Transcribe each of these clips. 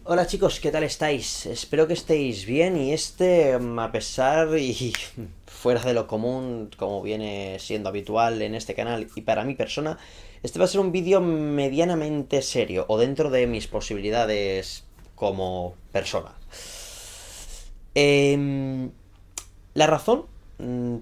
Hola chicos, ¿qué tal estáis? Espero que estéis bien y a pesar y fuera de lo común, como viene siendo habitual en este canal y para mi persona, este va a ser un vídeo medianamente serio o dentro de mis posibilidades como persona. Em, la razón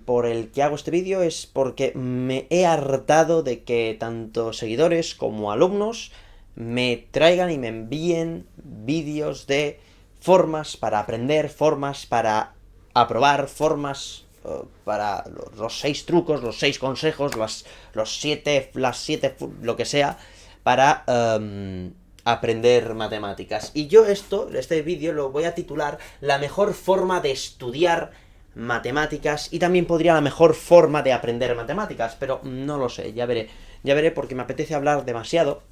por el que hago este vídeo es porque me he hartado de que tanto seguidores como alumnos me traigan y me envíen vídeos de formas para aprender, formas para aprobar, formas para los 6 trucos, los 6 consejos, las siete, lo que sea, para aprender matemáticas. Y yo este vídeo lo voy a titular La mejor forma de estudiar matemáticas, y también podría la mejor forma de aprender matemáticas, pero no lo sé, ya veré porque me apetece hablar demasiado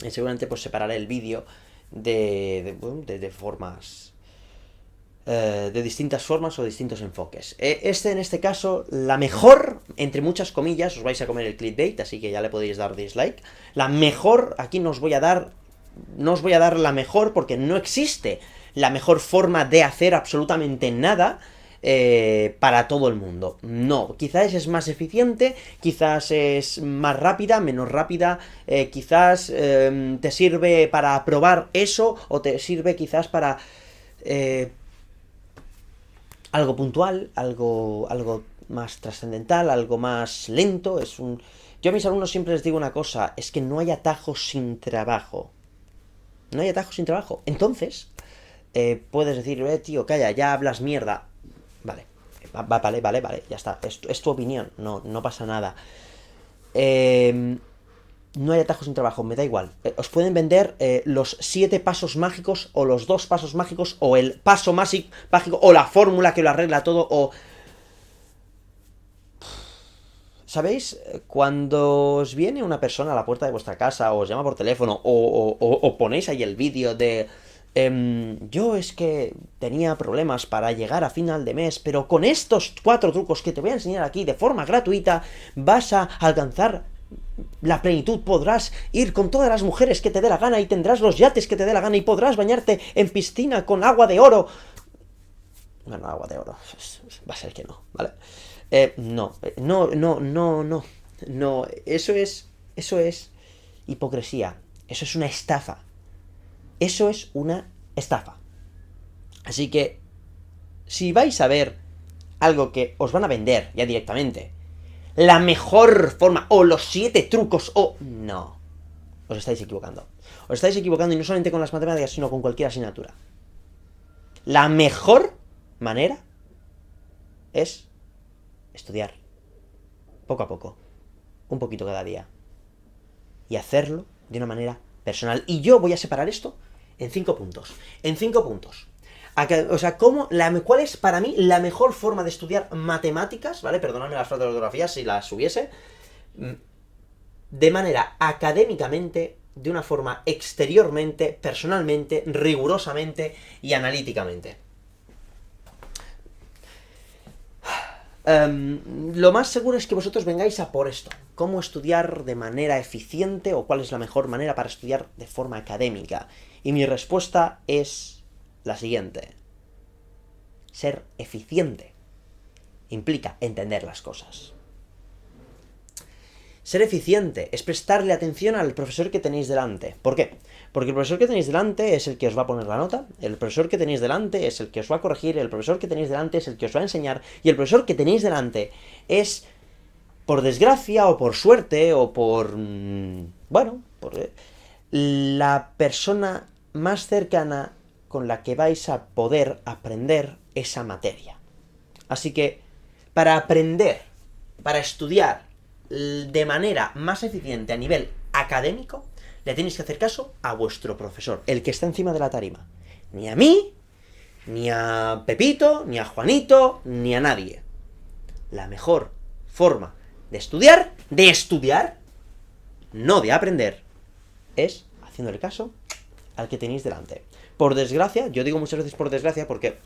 y seguramente pues separaré el vídeo de formas, de distintas formas o distintos enfoques. En este caso, la mejor, entre muchas comillas, os vais a comer el clickbait, así que ya le podéis dar dislike. La mejor, aquí no os voy a dar la mejor porque no existe la mejor forma de hacer absolutamente nada para todo el mundo. No, quizás es más eficiente, quizás es más rápida, menos rápida, quizás te sirve para probar eso, o te sirve quizás para algo puntual, algo más trascendental, algo más lento. Yo a mis alumnos siempre les digo una cosa, es que no hay atajos sin trabajo. No hay atajos sin trabajo. Entonces, puedes decir, tío, calla, ya hablas mierda. Vale, vale, ya está. Es tu opinión, no pasa nada. No hay atajos sin trabajo, me da igual. Os pueden vender los 7 pasos mágicos, o los 2 pasos mágicos, o el paso mágico, o la fórmula que lo arregla todo, o... ¿Sabéis? Cuando os viene una persona a la puerta de vuestra casa, o os llama por teléfono, o ponéis ahí el vídeo de... yo es que tenía problemas para llegar a final de mes, pero con estos 4 trucos que te voy a enseñar aquí de forma gratuita, vas a alcanzar la plenitud, podrás ir con todas las mujeres que te dé la gana y tendrás los yates que te dé la gana y podrás bañarte en piscina con agua de oro. Bueno, agua de oro, va a ser que no, ¿vale? No, eso es hipocresía, eso es una estafa, eso es una estafa. Así que, si vais a ver algo que os van a vender ya directamente, la mejor forma, o los 7 trucos, o... No, os estáis equivocando. Os estáis equivocando, y no solamente con las matemáticas, sino con cualquier asignatura. La mejor manera es estudiar poco a poco, un poquito cada día, y hacerlo de una manera personal. Y yo voy a separar esto en 5 puntos. En 5 puntos. O sea, ¿cuál es para mí la mejor forma de estudiar matemáticas? ¿Vale? Perdonadme las faltas de ortografía si las hubiese. De manera académicamente, de una forma exteriormente, personalmente, rigurosamente y analíticamente. Lo más seguro es que vosotros vengáis a por esto. ¿Cómo estudiar de manera eficiente, o cuál es la mejor manera para estudiar de forma académica? Y mi respuesta es la siguiente. Ser eficiente implica entender las cosas. Ser eficiente es prestarle atención al profesor que tenéis delante. ¿Por qué? Porque el profesor que tenéis delante es el que os va a poner la nota, el profesor que tenéis delante es el que os va a corregir, el profesor que tenéis delante es el que os va a enseñar, y el profesor que tenéis delante es, por desgracia, o por suerte, o por... por la persona más cercana con la que vais a poder aprender esa materia. Así que, para aprender, para estudiar de manera más eficiente a nivel académico, le tenéis que hacer caso a vuestro profesor, el que está encima de la tarima. Ni a mí, ni a Pepito, ni a Juanito, ni a nadie. La mejor forma de estudiar, no de aprender, es haciéndole caso al que tenéis delante. Por desgracia, yo digo muchas veces por desgracia porque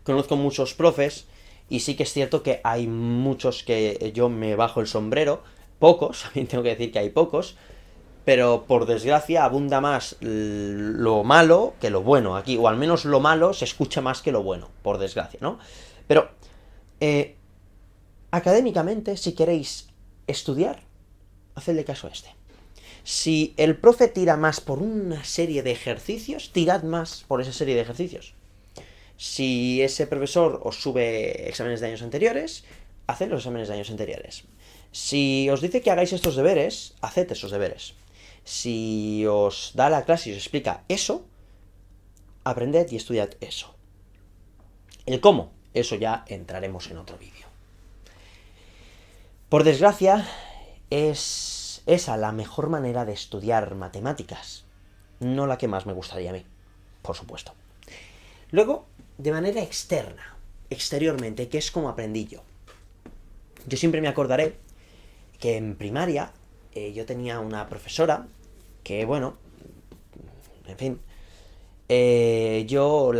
conozco muchos profes, y sí que es cierto que hay muchos que yo me bajo el sombrero, pocos, también tengo que decir que hay pocos, pero por desgracia abunda más lo malo que lo bueno aquí, o al menos lo malo se escucha más que lo bueno, por desgracia, ¿no? Pero, académicamente, si queréis estudiar, hacedle caso a este. Si el profe tira más por una serie de ejercicios, tirad más por esa serie de ejercicios. Si ese profesor os sube exámenes de años anteriores, haced los exámenes de años anteriores. Si os dice que hagáis estos deberes, haced esos deberes. Si os da la clase y os explica eso, aprended y estudiad eso. El cómo, eso ya entraremos en otro vídeo. Por desgracia, es esa la mejor manera de estudiar matemáticas. No la que más me gustaría a mí, por supuesto. Luego, de manera externa, exteriormente, que es como aprendí yo. Yo siempre me acordaré que en primaria yo tenía una profesora que, bueno, en fin, yo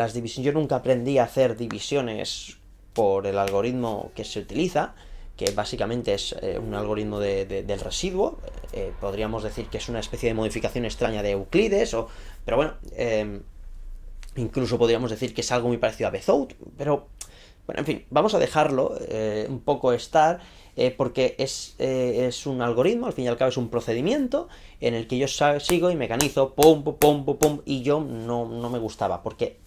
nunca aprendí a hacer divisiones por el algoritmo que se utiliza, que básicamente es un algoritmo del residuo. Podríamos decir que es una especie de modificación extraña de Euclides, pero bueno, incluso podríamos decir que es algo muy parecido a Bezout, pero bueno, en fin, vamos a dejarlo un poco estar, porque es un algoritmo, al fin y al cabo es un procedimiento en el que yo sigo y mecanizo, pum, pum, pum, pum, pum, y yo no me gustaba, porque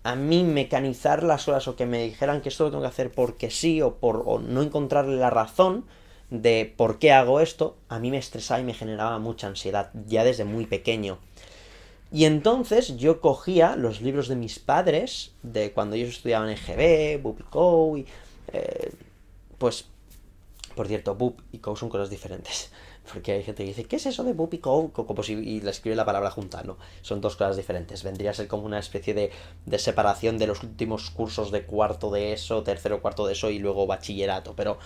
a mí mecanizar las horas o que me dijeran que esto lo tengo que hacer porque sí, o no encontrarle la razón de por qué hago esto, a mí me estresaba y me generaba mucha ansiedad, ya desde muy pequeño. Y entonces yo cogía los libros de mis padres, de cuando ellos estudiaban en GB, BUP y CO, y pues, por cierto, BUP y CO son cosas diferentes. Porque hay gente que dice, ¿qué es eso de BUP y CO? Como si y le escribe la palabra junta, no. Son dos cosas diferentes. Vendría a ser como una especie de separación de los últimos cursos de cuarto de ESO, tercero, cuarto de ESO y luego bachillerato. Pero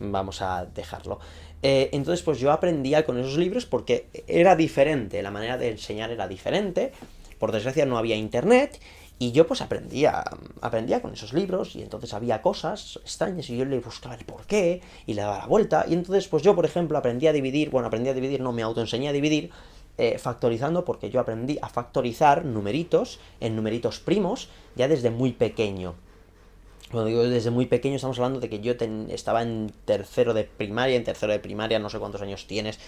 vamos a dejarlo. Entonces, pues yo aprendía con esos libros porque era diferente, la manera de enseñar era diferente. Por desgracia no había internet. Y yo pues aprendía con esos libros, y entonces había cosas extrañas y yo le buscaba el porqué y le daba la vuelta. Y entonces pues yo, por ejemplo, me autoenseñé a dividir factorizando, porque yo aprendí a factorizar numeritos en numeritos primos ya desde muy pequeño. Cuando digo desde muy pequeño, estamos hablando de que yo estaba en tercero de primaria, no sé cuántos años tienes,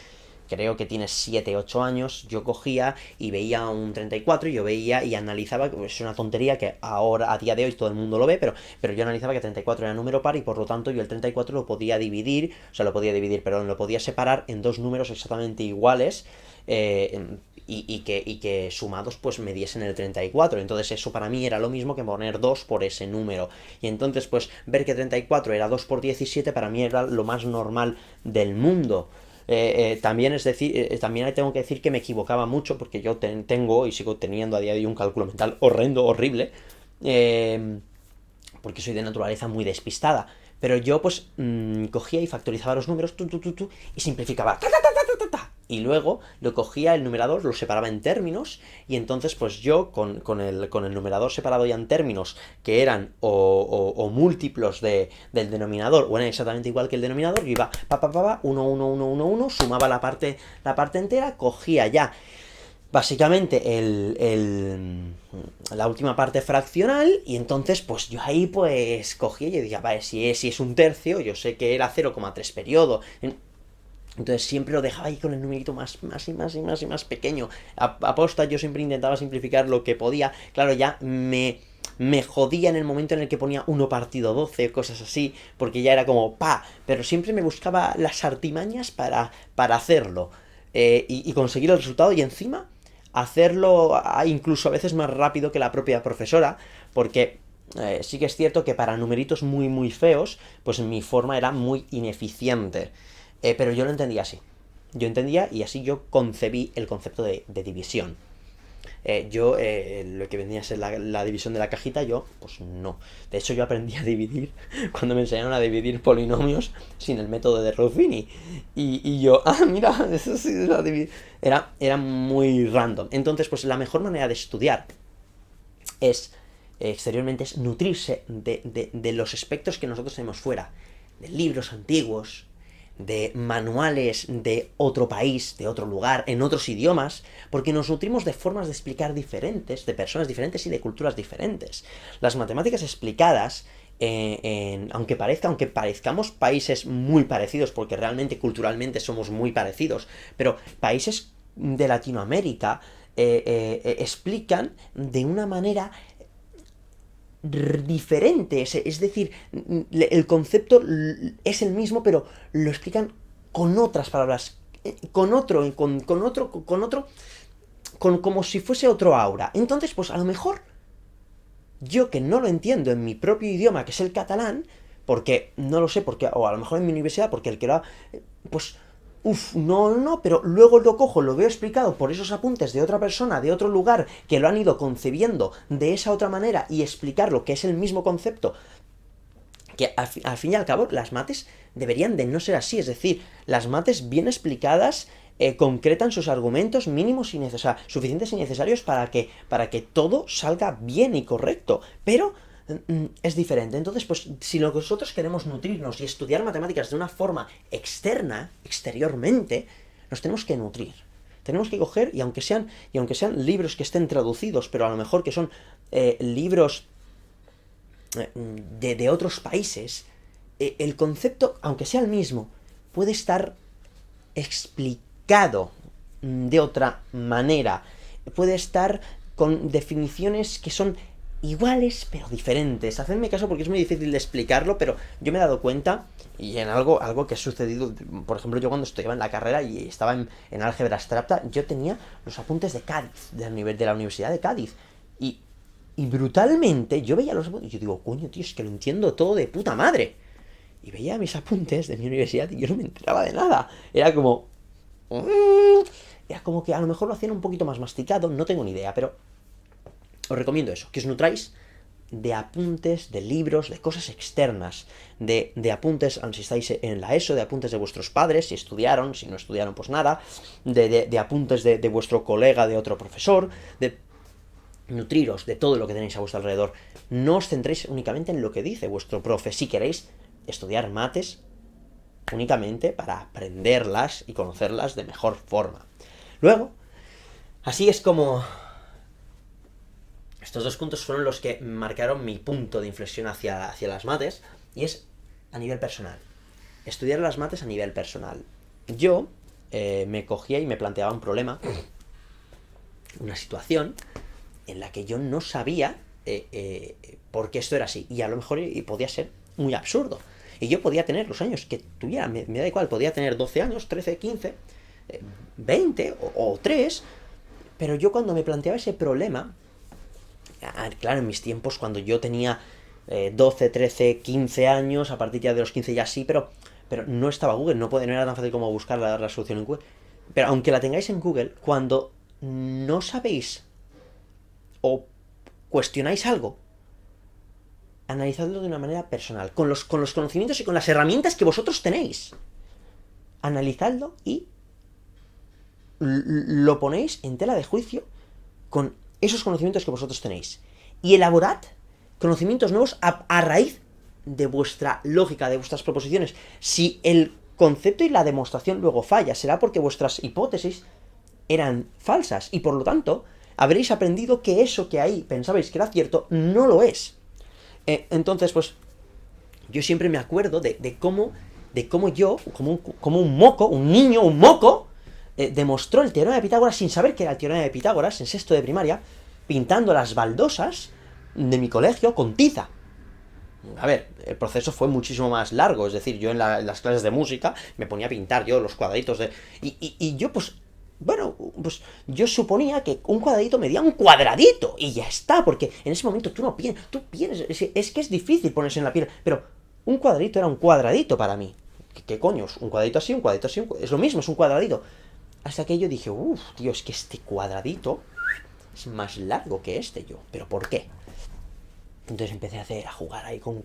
creo que tienes 7, 8 años, yo cogía y veía un 34 y yo veía y analizaba, es una tontería que ahora, a día de hoy, todo el mundo lo ve, pero yo analizaba que 34 era número par y por lo tanto yo el 34 lo podía dividir, lo podía separar en dos números exactamente iguales, y que sumados pues me diesen el 34. Entonces eso para mí era lo mismo que poner 2 por ese número. Y entonces pues ver que 34 era 2 por 17 para mí era lo más normal del mundo. También tengo que decir que me equivocaba mucho, porque yo tengo y sigo teniendo a día de hoy un cálculo mental horrendo, horrible, porque soy de naturaleza muy despistada. Pero yo pues cogía y factorizaba los números y simplificaba. Y luego lo cogía el numerador, lo separaba en términos, y entonces pues yo con el numerador separado ya en términos, que eran o múltiplos del denominador, o eran exactamente igual que el denominador, yo iba 1, 1, 1, 1, 1, sumaba la parte entera, cogía ya básicamente la última parte fraccional, y entonces pues yo ahí pues cogía y decía, vale, si es un tercio, yo sé que era 0,3 periodo. Entonces siempre lo dejaba ahí con el numerito más y más pequeño. Aposta, yo siempre intentaba simplificar lo que podía. Claro, ya me jodía en el momento en el que ponía 1 partido 12, cosas así, porque ya era como, pero siempre me buscaba las artimañas para hacerlo. Y conseguir el resultado, y encima hacerlo incluso a veces más rápido que la propia profesora, porque sí que es cierto que para numeritos muy feos, pues mi forma era muy ineficiente. Pero yo lo entendía así. Yo entendía, y así yo concebí el concepto de división. Lo que venía a ser la división de la cajita, yo, pues no. De hecho, yo aprendí a dividir cuando me enseñaron a dividir polinomios sin el método de Ruffini. Y yo, mira, eso sí es la división. Era muy random. Entonces, pues la mejor manera de estudiar exteriormente es nutrirse de los aspectos que nosotros tenemos fuera. De libros antiguos, de manuales de otro país, de otro lugar, en otros idiomas, porque nos nutrimos de formas de explicar diferentes, de personas diferentes y de culturas diferentes. Las matemáticas explicadas, aunque parezcamos países muy parecidos, porque realmente culturalmente somos muy parecidos, pero países de Latinoamérica explican de una manera diferente, es decir, el concepto es el mismo, pero lo explican con otras palabras, como si fuese otro aura. Entonces, pues a lo mejor yo que no lo entiendo en mi propio idioma, que es el catalán, porque no lo sé, porque o a lo mejor en mi universidad, porque el que lo ha, pues no, pero luego lo cojo, lo veo explicado por esos apuntes de otra persona, de otro lugar, que lo han ido concebiendo de esa otra manera y explicarlo, que es el mismo concepto, que al fin y al cabo las mates deberían de no ser así, es decir, las mates bien explicadas concretan sus argumentos mínimos y suficientes y necesarios para que todo salga bien y correcto, pero es diferente. Entonces, pues, si nosotros queremos nutrirnos y estudiar matemáticas de una forma externa, exteriormente, nos tenemos que nutrir. Tenemos que coger, y aunque sean libros que estén traducidos, pero a lo mejor que son libros de otros países, el concepto, aunque sea el mismo, puede estar explicado de otra manera. Puede estar con definiciones que son iguales pero diferentes. Hacedme caso porque es muy difícil de explicarlo, pero yo me he dado cuenta, y en algo que ha sucedido, por ejemplo, yo cuando estudiaba en la carrera y estaba en álgebra abstracta, yo tenía los apuntes de Cádiz, de la Universidad de Cádiz, y brutalmente yo veía los apuntes y yo digo, coño, tío, es que lo entiendo todo de puta madre. Y veía mis apuntes de mi universidad y yo no me enteraba de nada. Era como... Era como que a lo mejor lo hacían un poquito más masticado, no tengo ni idea, pero os recomiendo eso, que os nutráis de apuntes, de libros, de cosas externas, de apuntes, si estáis en la ESO, de apuntes de vuestros padres, si estudiaron, si no estudiaron, pues nada, de apuntes de vuestro colega, de otro profesor, de nutriros de todo lo que tenéis a vuestro alrededor. No os centréis únicamente en lo que dice vuestro profe. Si queréis estudiar mates, únicamente para aprenderlas y conocerlas de mejor forma. Luego, así es como estos dos puntos fueron los que marcaron mi punto de inflexión hacia las mates, y es a nivel personal. Estudiar las mates a nivel personal. Yo me cogía y me planteaba un problema, una situación en la que yo no sabía por qué esto era así, y a lo mejor podía ser muy absurdo. Y yo podía tener los años que tuviera, me da igual, podía tener 12 años, 13, 15, 20 o 3, pero yo cuando me planteaba ese problema, claro, en mis tiempos, cuando yo tenía 12, 13, 15 años, a partir ya de los 15 ya sí, pero no estaba Google, no era tan fácil como buscar la solución en Google. Pero aunque la tengáis en Google, cuando no sabéis o cuestionáis algo, analizadlo de una manera personal, con los conocimientos y con las herramientas que vosotros tenéis. Analizadlo y lo ponéis en tela de juicio con esos conocimientos que vosotros tenéis. Y elaborad conocimientos nuevos a raíz de vuestra lógica, de vuestras proposiciones. Si el concepto y la demostración luego falla, será porque vuestras hipótesis eran falsas y por lo tanto habréis aprendido que eso que ahí pensabais que era cierto no lo es. Entonces, pues, yo siempre me acuerdo de cómo yo, como un moco, un niño, un moco, demostró el teorema de Pitágoras sin saber que era el teorema de Pitágoras, en sexto de primaria, pintando las baldosas de mi colegio con tiza. A ver, el proceso fue muchísimo más largo, es decir, yo en las clases de música me ponía a pintar yo los cuadraditos de... Y yo, pues, bueno, pues yo suponía que un cuadradito medía un cuadradito y ya está, porque en ese momento tú piensas, es que es difícil ponerse en la piel, pero un cuadradito era un cuadradito para mí. ¿Qué coño? Un cuadradito así, es lo mismo, es un cuadradito. Hasta que yo dije, uff, tío, es que este cuadradito es más largo que este yo, ¿pero por qué? Entonces empecé a jugar ahí con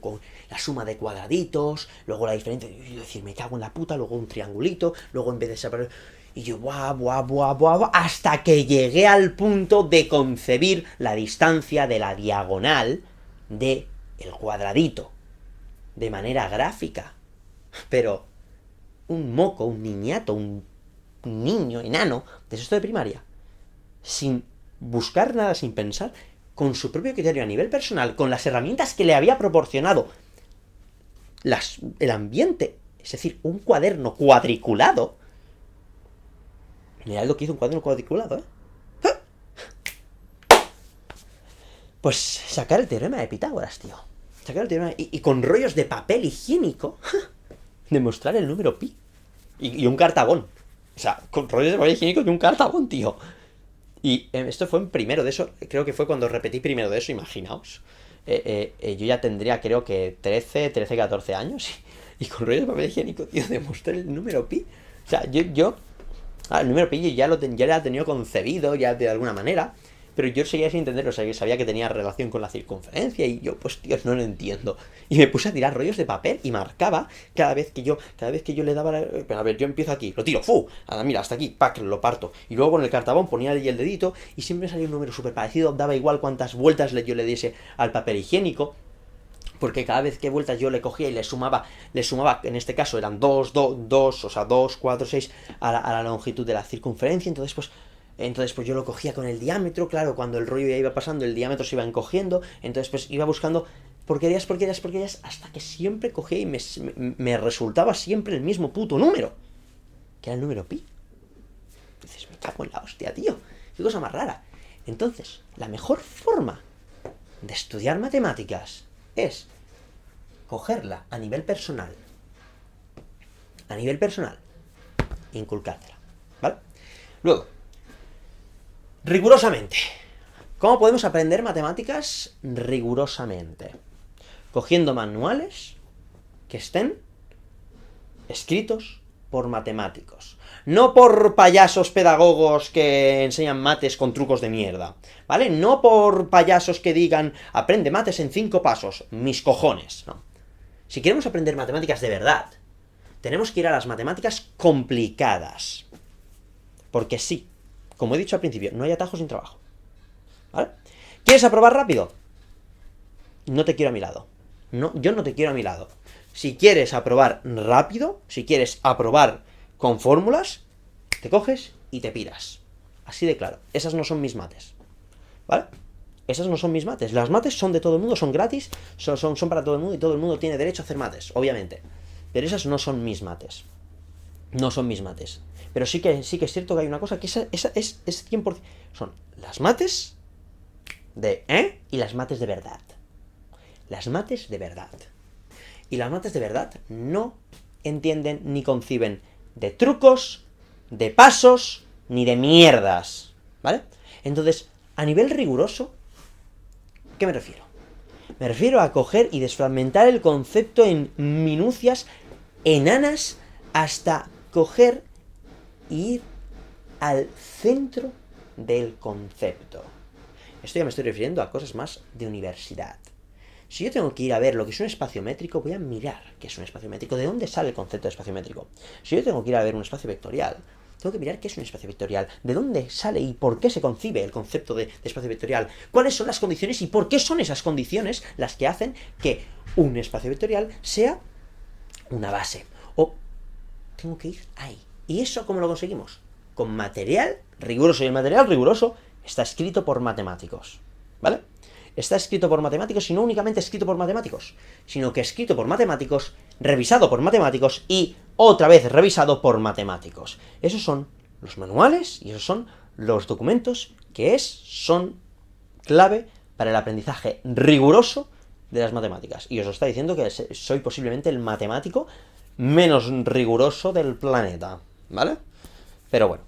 la suma de cuadraditos, luego la diferencia, y decir, me cago en la puta, luego un triangulito, luego en vez de separar... Y yo, buah, hasta que llegué al punto de concebir la distancia de la diagonal de el cuadradito, de manera gráfica. Pero un moco, un niñato, un niño enano de sexto de primaria, sin buscar nada, sin pensar, con su propio criterio a nivel personal, con las herramientas que le había proporcionado el ambiente, es decir, un cuaderno cuadriculado. Mirad lo que hizo un cuaderno cuadriculado, ¿eh? Pues sacar el teorema de Pitágoras, tío. Sacar el teorema y con rollos de papel higiénico demostrar el número pi. Y un cartabón. O sea, con rollos de papel higiénico y un cartabón, tío. Y esto fue en primero de eso. Creo que fue cuando repetí primero de eso, imaginaos. Yo ya tendría, creo que 13, 14 años. Y con rollos de papel higiénico, tío, demostrar el número pi. O sea, el número pi ya lo he tenido concebido, ya de alguna manera. Pero yo seguía sin entenderlo, o sea, que sabía que tenía relación con la circunferencia y yo, pues, tío, no lo entiendo. Y me puse a tirar rollos de papel y marcaba cada vez que yo le daba a ver, yo empiezo aquí, lo tiro, ¡fu! Mira, hasta aquí, ¡pac! Lo parto. Y luego con el cartabón ponía ahí el dedito y siempre salía un número súper parecido, daba igual cuántas vueltas yo le diese al papel higiénico. Porque cada vez que vueltas yo le cogía y le sumaba, en este caso eran 2, o sea, 2, 4, 6 a la longitud de la circunferencia, entonces pues yo lo cogía con el diámetro, claro, cuando el rollo ya iba pasando, el diámetro se iba encogiendo, entonces pues iba buscando porquerías, hasta que siempre cogía y me resultaba siempre el mismo puto número, que era el número pi. Entonces me cago en la hostia, tío, qué cosa más rara. Entonces, la mejor forma de estudiar matemáticas es cogerla a nivel personal, inculcártela, ¿vale? Luego, rigurosamente. ¿Cómo podemos aprender matemáticas rigurosamente? Cogiendo manuales que estén escritos por matemáticos. No por payasos pedagogos que enseñan mates con trucos de mierda, ¿vale? No por payasos que digan, aprende mates en 5 pasos. Mis cojones, no. Si queremos aprender matemáticas de verdad, tenemos que ir a las matemáticas complicadas. Porque sí, como he dicho al principio, no hay atajos sin trabajo, ¿vale? ¿Quieres aprobar rápido? No te quiero a mi lado. No, yo no te quiero a mi lado. Si quieres aprobar rápido, si quieres aprobar con fórmulas, te coges y te piras. Así de claro. Esas no son mis mates, ¿vale? Esas no son mis mates. Las mates son de todo el mundo, son gratis, son para todo el mundo y todo el mundo tiene derecho a hacer mates, obviamente. Pero esas no son mis mates. No son mis mates. Pero sí que es cierto que hay una cosa que esa es 100%. Son las mates y las mates de verdad. Las mates de verdad. Y las mates de verdad no entienden ni conciben de trucos, de pasos, ni de mierdas, ¿vale? Entonces, a nivel riguroso, ¿qué me refiero? Me refiero a coger y desfragmentar el concepto en minucias enanas hasta coger y ir al centro del concepto. Esto ya me estoy refiriendo a cosas más de universidad. Si yo tengo que ir a ver lo que es un espacio métrico, voy a mirar qué es un espacio métrico, de dónde sale el concepto de espacio métrico. Si yo tengo que ir a ver un espacio vectorial, tengo que mirar qué es un espacio vectorial, de dónde sale y por qué se concibe el concepto de espacio vectorial, cuáles son las condiciones y por qué son esas condiciones las que hacen que un espacio vectorial sea una base. O tengo que ir ahí. ¿Y eso cómo lo conseguimos? Con material riguroso. Y el material riguroso está escrito por matemáticos, ¿vale? Está escrito por matemáticos y no únicamente escrito por matemáticos, sino que escrito por matemáticos, revisado por matemáticos y otra vez revisado por matemáticos. Esos son los manuales y esos son los documentos que son clave para el aprendizaje riguroso de las matemáticas. Y os está diciendo que soy posiblemente el matemático menos riguroso del planeta, ¿vale? Pero bueno,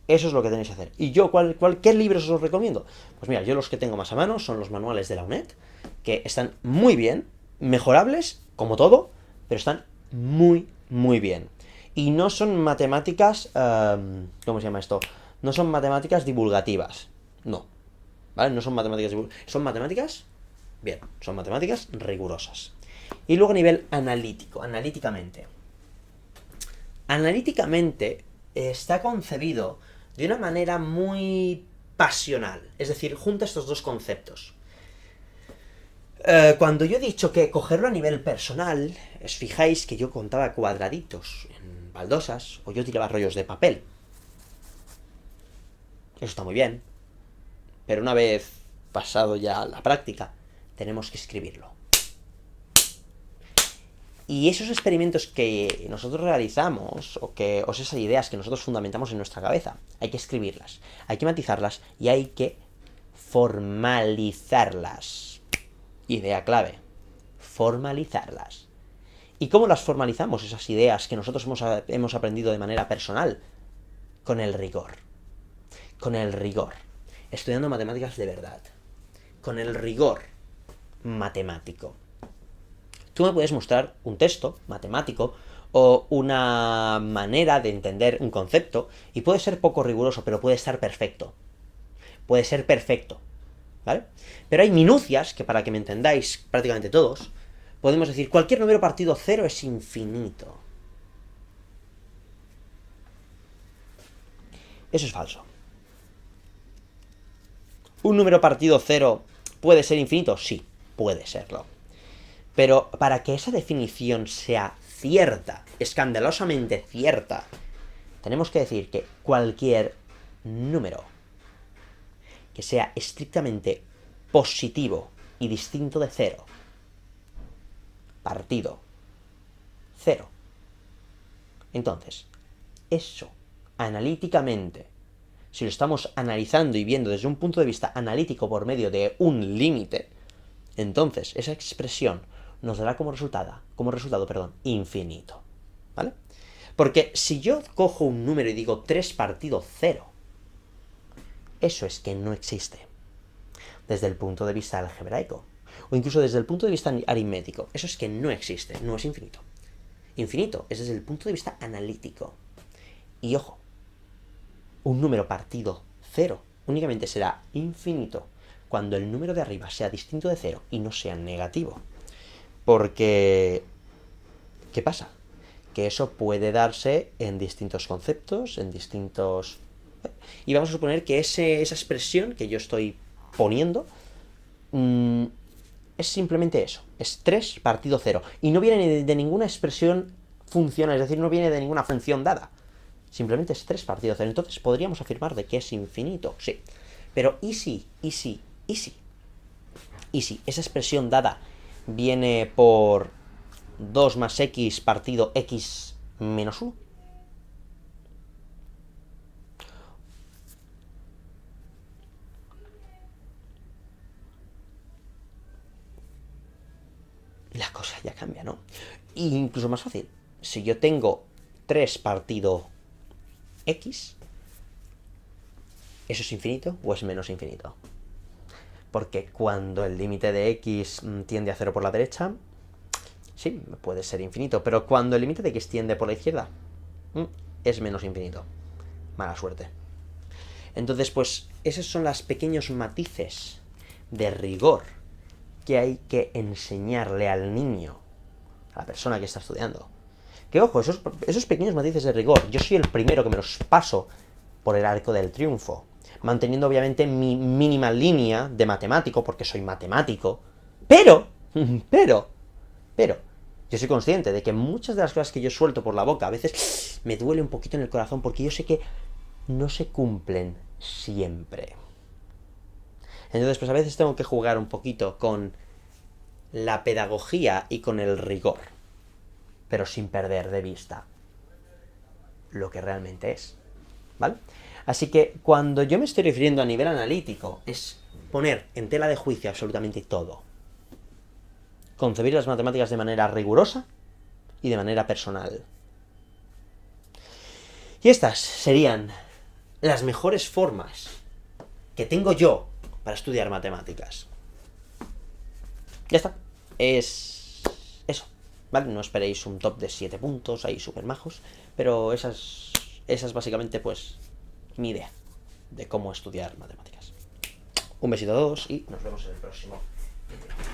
eso es lo que tenéis que hacer. ¿Y yo qué libros os recomiendo? Pues mira, yo los que tengo más a mano son los manuales de la UNED, que están muy bien, mejorables, como todo, pero están muy, muy bien. Y no son matemáticas, ¿cómo se llama esto? No son matemáticas divulgativas, no, ¿vale? No son matemáticas divulgativas, son matemáticas, bien, son matemáticas rigurosas. Y luego a nivel analíticamente está concebido de una manera muy pasional, es decir, junta estos dos conceptos. Cuando yo he dicho que cogerlo a nivel personal, os fijáis que yo contaba cuadraditos baldosas, o yo tiraba rollos de papel. Eso está muy bien. Pero una vez pasado ya la práctica, tenemos que escribirlo. Y esos experimentos que nosotros realizamos, o esas ideas que nosotros fundamentamos en nuestra cabeza, hay que escribirlas, hay que matizarlas y hay que formalizarlas. Idea clave. Formalizarlas. ¿Y cómo las formalizamos, esas ideas que nosotros hemos aprendido de manera personal? Con el rigor. Con el rigor. Estudiando matemáticas de verdad. Con el rigor matemático. Tú me puedes mostrar un texto matemático o una manera de entender un concepto y puede ser poco riguroso, pero puede estar perfecto. Puede ser perfecto, ¿vale? Pero hay minucias que, para que me entendáis prácticamente todos, podemos decir cualquier número partido cero es infinito. Eso es falso. ¿Un número partido cero puede ser infinito? Sí, puede serlo. Pero para que esa definición sea cierta, escandalosamente cierta, tenemos que decir que cualquier número que sea estrictamente positivo y distinto de cero, partido cero. Entonces, eso, analíticamente, si lo estamos analizando y viendo desde un punto de vista analítico por medio de un límite, entonces esa expresión nos dará como resultado, infinito, ¿vale? Porque si yo cojo un número y digo 3 partido 0, eso es que no existe. Desde el punto de vista algebraico, o incluso desde el punto de vista aritmético, eso es que no existe, no es infinito. Infinito es desde el punto de vista analítico. Y ojo, un número partido 0 únicamente será infinito cuando el número de arriba sea distinto de 0 y no sea negativo. Porque, ¿qué pasa? Que eso puede darse en distintos conceptos, en distintos... Y vamos a suponer que esa expresión que yo estoy poniendo es simplemente eso. Es 3 partido 0. Y no viene de ninguna expresión funcional, es decir, no viene de ninguna función dada. Simplemente es 3 partido 0. Entonces podríamos afirmar de que es infinito, sí. Pero ¿y si esa expresión dada viene por 2 más x partido x menos 1? La cosa ya cambia, ¿no? Y incluso más fácil. Si yo tengo 3 partido x, ¿eso es infinito o es menos infinito? Porque cuando el límite de x tiende a 0 por la derecha, sí, puede ser infinito. Pero cuando el límite de x tiende por la izquierda, es menos infinito. Mala suerte. Entonces, pues, esos son los pequeños matices de rigor que hay que enseñarle al niño, a la persona que está estudiando. Que ojo, esos pequeños matices de rigor, yo soy el primero que me los paso por el arco del triunfo, manteniendo obviamente mi mínima línea de matemático, porque soy matemático, pero, yo soy consciente de que muchas de las cosas que yo suelto por la boca a veces me duele un poquito en el corazón, porque yo sé que no se cumplen siempre. Entonces, pues a veces tengo que jugar un poquito con la pedagogía y con el rigor, pero sin perder de vista lo que realmente es, ¿vale? Así que cuando yo me estoy refiriendo a nivel analítico, es poner en tela de juicio absolutamente todo. Concebir las matemáticas de manera rigurosa y de manera personal. Y estas serían las mejores formas que tengo yo para estudiar matemáticas. Ya está. Es eso, ¿vale? No esperéis un top de 7 puntos ahí súper majos, pero esa es básicamente, pues, mi idea de cómo estudiar matemáticas. Un besito a todos y nos vemos en el próximo video.